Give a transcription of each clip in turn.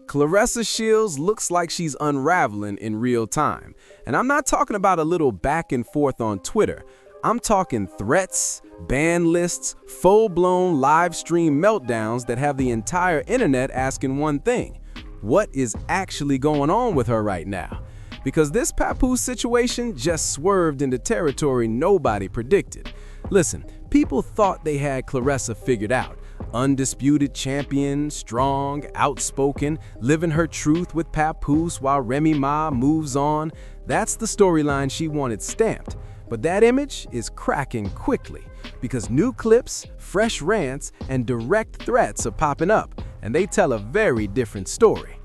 Claressa Shields looks like she's unraveling in real time. And I'm not talking about a little back and forth on Twitter. I'm talking threats, ban lists, full-blown live stream meltdowns that have the entire internet asking one thing: what is actually going on with her right now? Because this Papoose situation just swerved into territory nobody predicted. Listen, people thought they had Claressa figured out. Undisputed champion, strong, outspoken, living her truth with Papoose while Remy Ma moves on. That's the storyline she wanted stamped. But that image is cracking quickly because new clips, fresh rants, and direct threats are popping up, and they tell a very different story.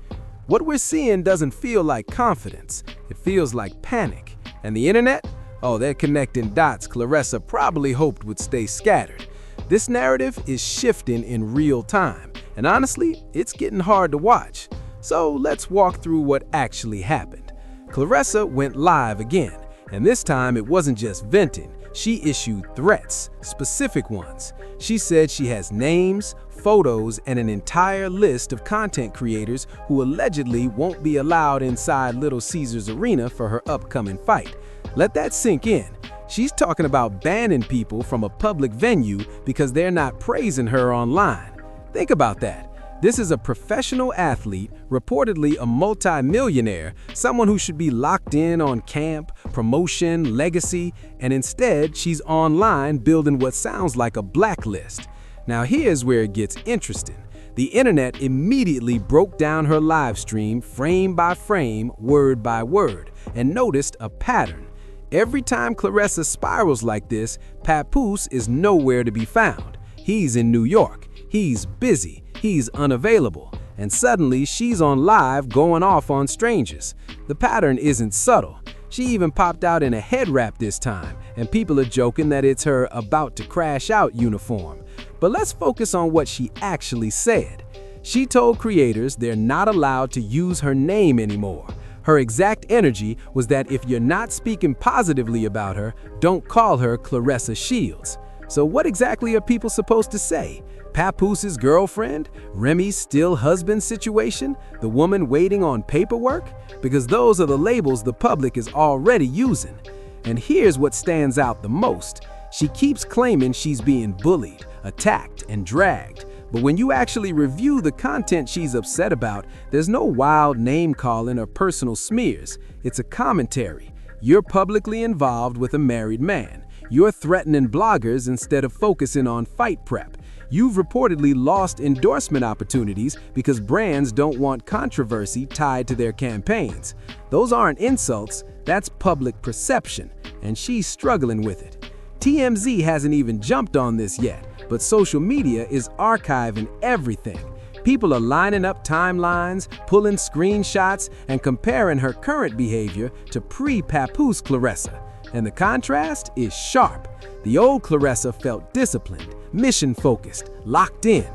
What we're seeing doesn't feel like confidence, it feels like panic. And the internet? Oh, they're connecting dots Claressa probably hoped would stay scattered. This narrative is shifting in real time, and honestly, it's getting hard to watch. So let's walk through what actually happened. Claressa went live again, and this time it wasn't just venting. She issued threats, specific ones. She said she has names, photos, and an entire list of content creators who allegedly won't be allowed inside Little Caesars Arena for her upcoming fight. Let that sink in. She's talking about banning people from a public venue because they're not praising her online. Think about that. This is a professional athlete, reportedly a multi-millionaire, someone who should be locked in on camp, promotion, legacy, and instead she's online building what sounds like a blacklist. Now here's where it gets interesting. The internet immediately broke down her live stream frame by frame, word by word, and noticed a pattern. Every time Claressa spirals like this, Papoose is nowhere to be found. He's in New York, he's busy, he's unavailable, and suddenly she's on live going off on strangers. The pattern isn't subtle. She even popped out in a head wrap this time, and people are joking that it's her about to crash out uniform. But let's focus on what she actually said. She told creators they're not allowed to use her name anymore. Her exact energy was that if you're not speaking positively about her, don't call her Claressa Shields. So what exactly are people supposed to say? Papoose's girlfriend? Remy's still husband situation? The woman waiting on paperwork? Because those are the labels the public is already using. And here's what stands out the most. She keeps claiming she's being bullied, attacked, and dragged. But when you actually review the content she's upset about, there's no wild name-calling or personal smears. It's a commentary. You're publicly involved with a married man. You're threatening bloggers instead of focusing on fight prep. You've reportedly lost endorsement opportunities because brands don't want controversy tied to their campaigns. Those aren't insults, that's public perception, and she's struggling with it. TMZ hasn't even jumped on this yet, but social media is archiving everything. People are lining up timelines, pulling screenshots, and comparing her current behavior to pre-Papoose Claressa. And the contrast is sharp. The old Claressa felt disciplined, mission-focused, locked in.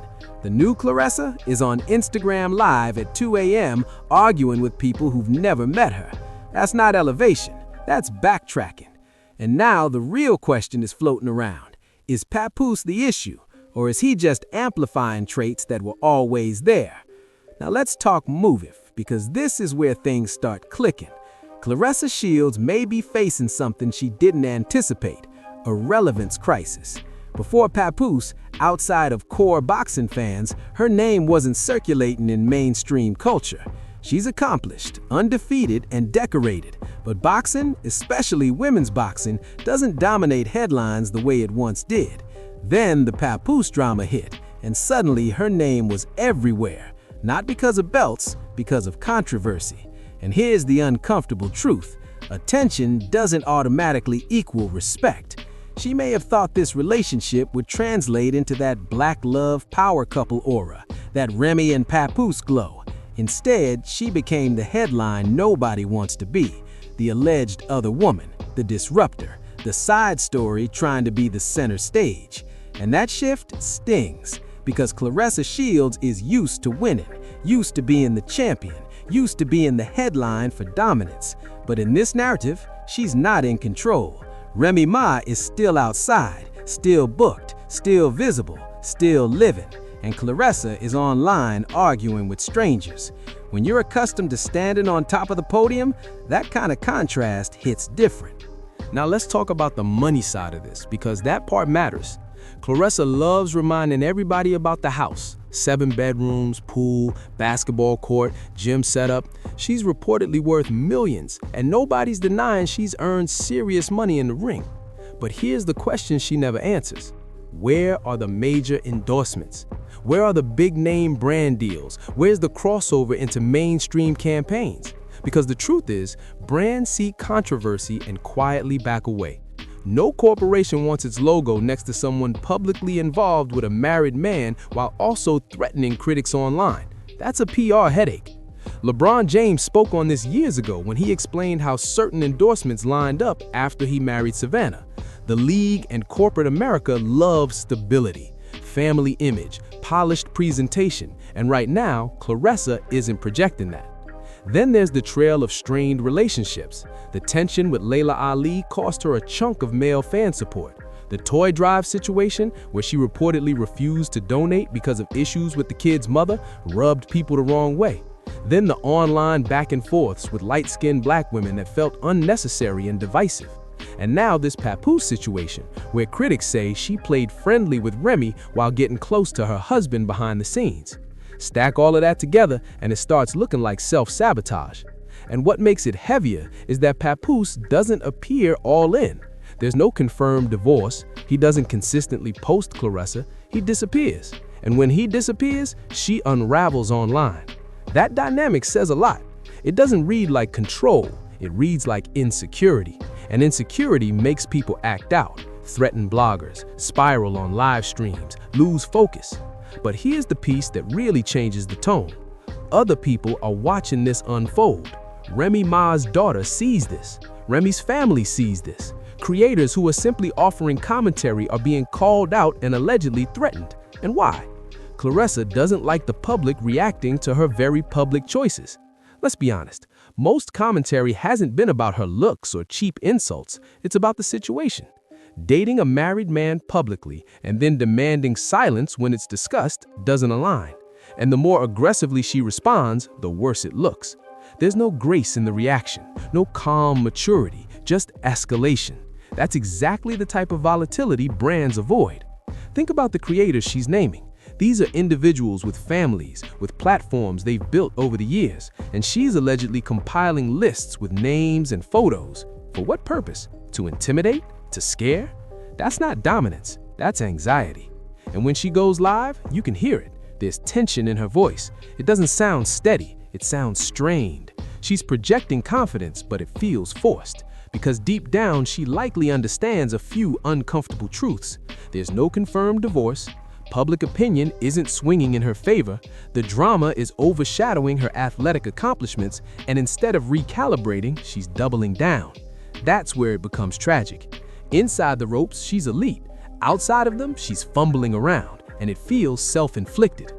The new Claressa is on Instagram Live at 2 a.m. arguing with people who've never met her. That's not elevation, that's backtracking. And now the real question is floating around. Is Papoose the issue, or is he just amplifying traits that were always there? Now let's talk MoveIt, because this is where things start clicking. Claressa Shields may be facing something she didn't anticipate, a relevance crisis. Before Papoose, outside of core boxing fans, her name wasn't circulating in mainstream culture. She's accomplished, undefeated, and decorated, but boxing, especially women's boxing, doesn't dominate headlines the way it once did. Then the Papoose drama hit, and suddenly her name was everywhere, not because of belts, because of controversy. And here's the uncomfortable truth: attention doesn't automatically equal respect. She may have thought this relationship would translate into that black love power couple aura, that Remy and Papoose glow. Instead, she became the headline nobody wants to be, the alleged other woman, the disruptor, the side story trying to be the center stage. And that shift stings, because Claressa Shields is used to winning, used to being the champion, used to being the headline for dominance. But in this narrative, she's not in control. Remy Ma is still outside, still booked, still visible, still living. And Claressa is online arguing with strangers. When you're accustomed to standing on top of the podium, that kind of contrast hits different. Now let's talk about the money side of this, because that part matters. Claressa loves reminding everybody about the house. 7 bedrooms, pool, basketball court, gym setup. She's reportedly worth millions, and nobody's denying she's earned serious money in the ring. But here's the question she never answers. Where are the major endorsements? Where are the big-name brand deals? Where's the crossover into mainstream campaigns? Because the truth is, brands see controversy and quietly back away. No corporation wants its logo next to someone publicly involved with a married man while also threatening critics online. That's a PR headache. LeBron James spoke on this years ago when he explained how certain endorsements lined up after he married Savannah. The league and corporate America love stability, family image, polished presentation, and right now, Claressa isn't projecting that. Then there's the trail of strained relationships. The tension with Layla Ali cost her a chunk of male fan support. The toy drive situation, where she reportedly refused to donate because of issues with the kid's mother, rubbed people the wrong way. Then the online back and forths with light-skinned black women that felt unnecessary and divisive. And now this Papoose situation, where critics say she played friendly with Remy while getting close to her husband behind the scenes. Stack all of that together and it starts looking like self-sabotage. And what makes it heavier is that Papoose doesn't appear all in. There's no confirmed divorce, he doesn't consistently post Claressa, he disappears. And when he disappears, she unravels online. That dynamic says a lot. It doesn't read like control, it reads like insecurity. And insecurity makes people act out, threaten bloggers, spiral on live streams, lose focus. But here's the piece that really changes the tone. Other people are watching this unfold. Remy Ma's daughter sees this. Remy's family sees this. Creators who are simply offering commentary are being called out and allegedly threatened. And why? Claressa doesn't like the public reacting to her very public choices. Let's be honest, most commentary hasn't been about her looks or cheap insults, it's about the situation. Dating a married man publicly and then demanding silence when it's discussed doesn't align. And the more aggressively she responds, the worse it looks. There's no grace in the reaction, no calm maturity, just escalation. That's exactly the type of volatility brands avoid. Think about the creators she's naming. These are individuals with families, with platforms they've built over the years, and she's allegedly compiling lists with names and photos. For what purpose? To intimidate? To scare? That's not dominance, that's anxiety. And when she goes live, you can hear it. There's tension in her voice. It doesn't sound steady, it sounds strained. She's projecting confidence, but it feels forced. Because deep down, she likely understands a few uncomfortable truths. There's no confirmed divorce. Public opinion isn't swinging in her favor, the drama is overshadowing her athletic accomplishments, and instead of recalibrating, she's doubling down. That's where it becomes tragic. Inside the ropes, she's elite. Outside of them, she's fumbling around, and it feels self-inflicted.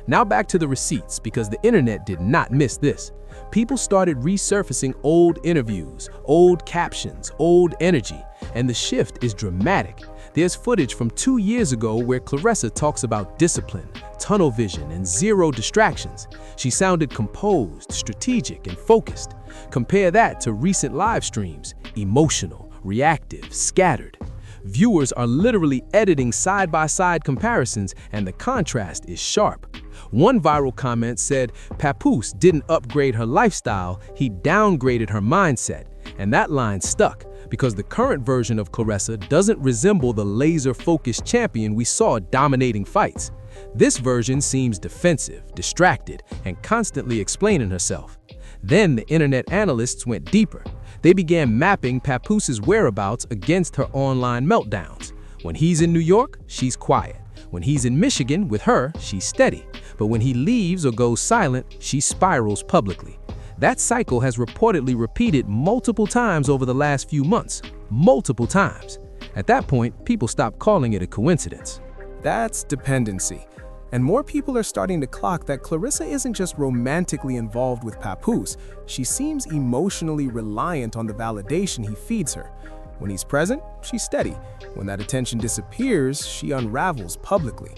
Now back to the receipts, because the internet did not miss this. People started resurfacing old interviews, old captions, old energy, and the shift is dramatic. There's footage from 2 years ago where Claressa talks about discipline, tunnel vision, and zero distractions. She sounded composed, strategic, and focused. Compare that to recent live streams, emotional, reactive, scattered. Viewers are literally editing side-by-side comparisons, and the contrast is sharp. One viral comment said, "Papoose didn't upgrade her lifestyle, he downgraded her mindset." And that line stuck, because the current version of Claressa doesn't resemble the laser-focused champion we saw dominating fights. This version seems defensive, distracted, and constantly explaining herself. Then the internet analysts went deeper. They began mapping Papoose's whereabouts against her online meltdowns. When he's in New York, she's quiet. When he's in Michigan with her, she's steady. But when he leaves or goes silent, she spirals publicly. That cycle has reportedly repeated multiple times over the last few months. Multiple times. At that point, people stop calling it a coincidence. That's dependency. And more people are starting to clock that Claressa isn't just romantically involved with Papoose, she seems emotionally reliant on the validation he feeds her. When he's present, she's steady. When that attention disappears, she unravels publicly.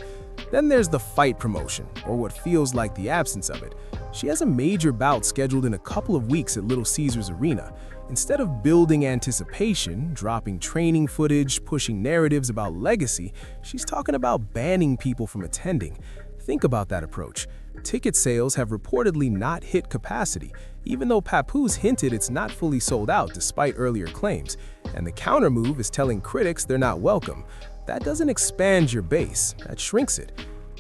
Then there's the fight promotion, or what feels like the absence of it. She has a major bout scheduled in a couple of weeks at Little Caesars Arena. Instead of building anticipation, dropping training footage, pushing narratives about legacy, she's talking about banning people from attending. Think about that approach. Ticket sales have reportedly not hit capacity, even though Papoose hinted it's not fully sold out despite earlier claims. And the countermove is telling critics they're not welcome. That doesn't expand your base, that shrinks it.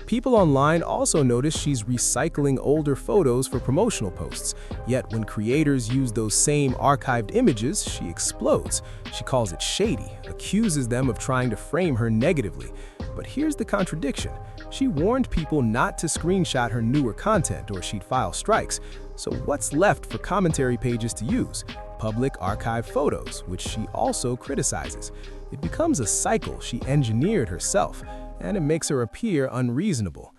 People online also notice she's recycling older photos for promotional posts. Yet when creators use those same archived images, she explodes. She calls it shady, accuses them of trying to frame her negatively. But here's the contradiction. She warned people not to screenshot her newer content or she'd file strikes. So what's left for commentary pages to use? Public archive photos, which she also criticizes. It becomes a cycle she engineered herself, and it makes her appear unreasonable.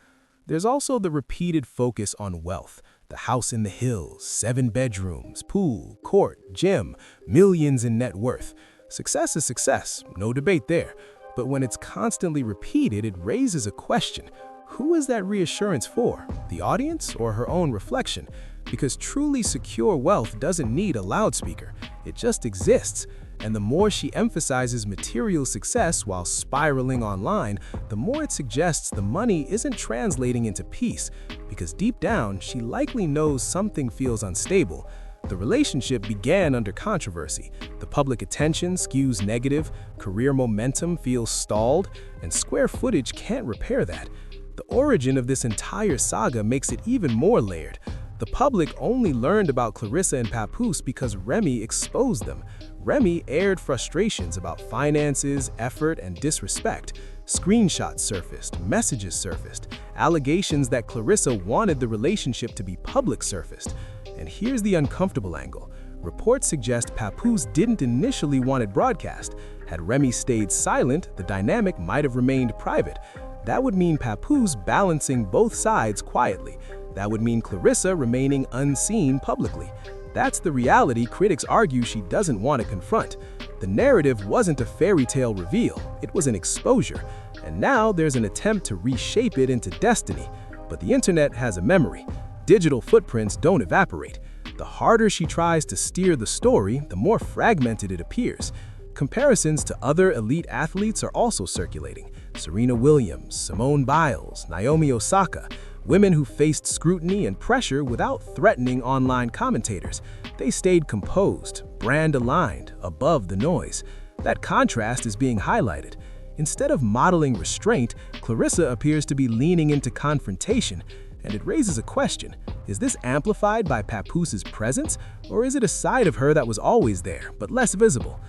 There's also the repeated focus on wealth. The house in the hills, 7 bedrooms, pool, court, gym, millions in net worth. Success is success, no debate there. But when it's constantly repeated, it raises a question. Who is that reassurance for? The audience or her own reflection? Because truly secure wealth doesn't need a loudspeaker. It just exists. And the more she emphasizes material success while spiraling online, the more it suggests the money isn't translating into peace, because deep down, she likely knows something feels unstable. The relationship began under controversy. The public attention skews negative, career momentum feels stalled, and square footage can't repair that. The origin of this entire saga makes it even more layered. The public only learned about Claressa and Papoose because Remy exposed them. Remy aired frustrations about finances, effort, and disrespect. Screenshots surfaced, messages surfaced, allegations that Claressa wanted the relationship to be public surfaced. And here's the uncomfortable angle. Reports suggest Papoose didn't initially want it broadcast. Had Remy stayed silent, the dynamic might have remained private. That would mean Papoose balancing both sides quietly. That would mean Claressa remaining unseen publicly. That's the reality critics argue she doesn't want to confront. The narrative wasn't a fairy tale reveal, it was an exposure. And now there's an attempt to reshape it into destiny. But the internet has a memory. Digital footprints don't evaporate. The harder she tries to steer the story, the more fragmented it appears. Comparisons to other elite athletes are also circulating. Serena Williams, Simone Biles, Naomi Osaka, women who faced scrutiny and pressure without threatening online commentators. They stayed composed, brand-aligned, above the noise. That contrast is being highlighted. Instead of modeling restraint, Claressa appears to be leaning into confrontation, and it raises a question. Is this amplified by Papoose's presence, or is it a side of her that was always there, but less visible?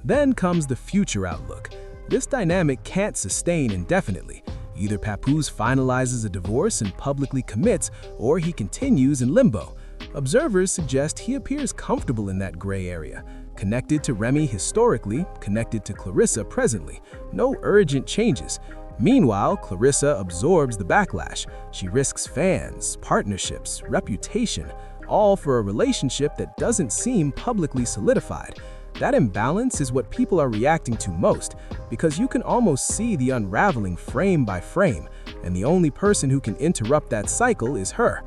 Then comes the future outlook. This dynamic can't sustain indefinitely. Either Papoose finalizes a divorce and publicly commits, or he continues in limbo. Observers suggest he appears comfortable in that gray area, connected to Remy historically, connected to Claressa presently. No urgent changes. Meanwhile, Claressa absorbs the backlash. She risks fans, partnerships, reputation, all for a relationship that doesn't seem publicly solidified. That imbalance is what people are reacting to most, because you can almost see the unraveling frame by frame, and the only person who can interrupt that cycle is her.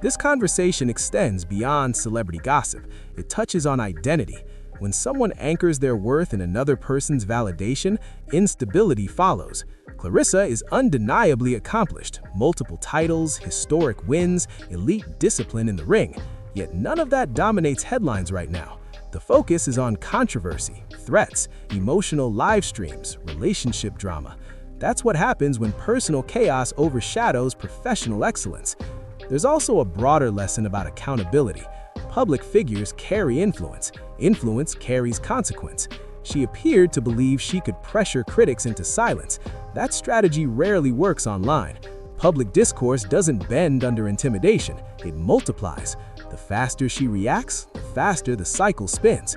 This conversation extends beyond celebrity gossip. It touches on identity. When someone anchors their worth in another person's validation, instability follows. Claressa is undeniably accomplished. Multiple titles, historic wins, elite discipline in the ring. Yet none of that dominates headlines right now. The focus is on controversy, threats, emotional live streams, relationship drama. That's what happens when personal chaos overshadows professional excellence. There's also a broader lesson about accountability. Public figures carry influence. Influence carries consequence. She appeared to believe she could pressure critics into silence. That strategy rarely works online. Public discourse doesn't bend under intimidation, it multiplies. The faster she reacts, the faster the cycle spins.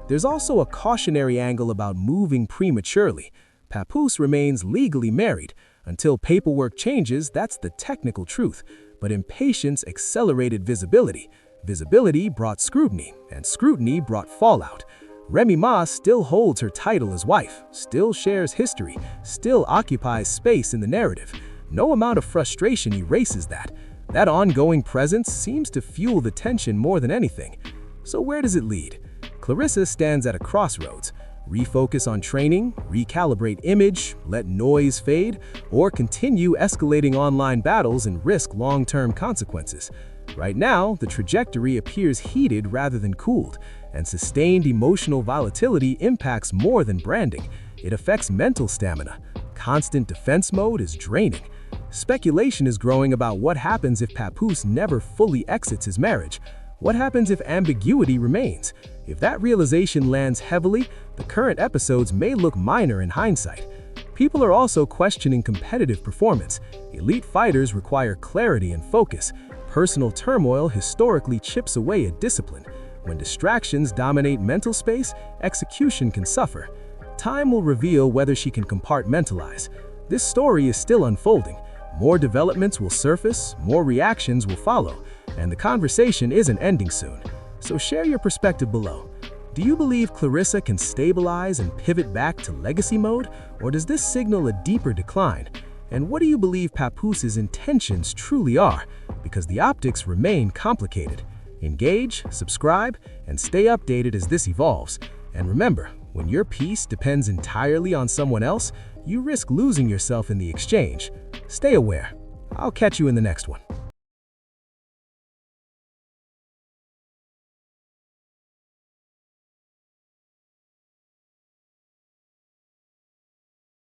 There's also a cautionary angle about moving prematurely. Papoose remains legally married. Until paperwork changes, that's the technical truth. But impatience accelerated visibility. Visibility brought scrutiny, and scrutiny brought fallout. Remy Ma still holds her title as wife, still shares history, still occupies space in the narrative. No amount of frustration erases that. That ongoing presence seems to fuel the tension more than anything. So where does it lead? Claressa stands at a crossroads. Refocus on training, recalibrate image, let noise fade, or continue escalating online battles and risk long-term consequences. Right now, the trajectory appears heated rather than cooled, and sustained emotional volatility impacts more than branding. It affects mental stamina. Constant defense mode is draining. Speculation is growing about what happens if Papoose never fully exits his marriage. What happens if ambiguity remains? If that realization lands heavily, the current episodes may look minor in hindsight. People are also questioning competitive performance. Elite fighters require clarity and focus. Personal turmoil historically chips away at discipline. When distractions dominate mental space, execution can suffer. Time will reveal whether she can compartmentalize. This story is still unfolding. More developments will surface, more reactions will follow, and the conversation isn't ending soon. So share your perspective below. Do you believe Claressa can stabilize and pivot back to legacy mode, or does this signal a deeper decline? And what do you believe Papoose's intentions truly are? Because the optics remain complicated. Engage, subscribe, and stay updated as this evolves. And remember, when your peace depends entirely on someone else, you risk losing yourself in the exchange. Stay aware. I'll catch you in the next one.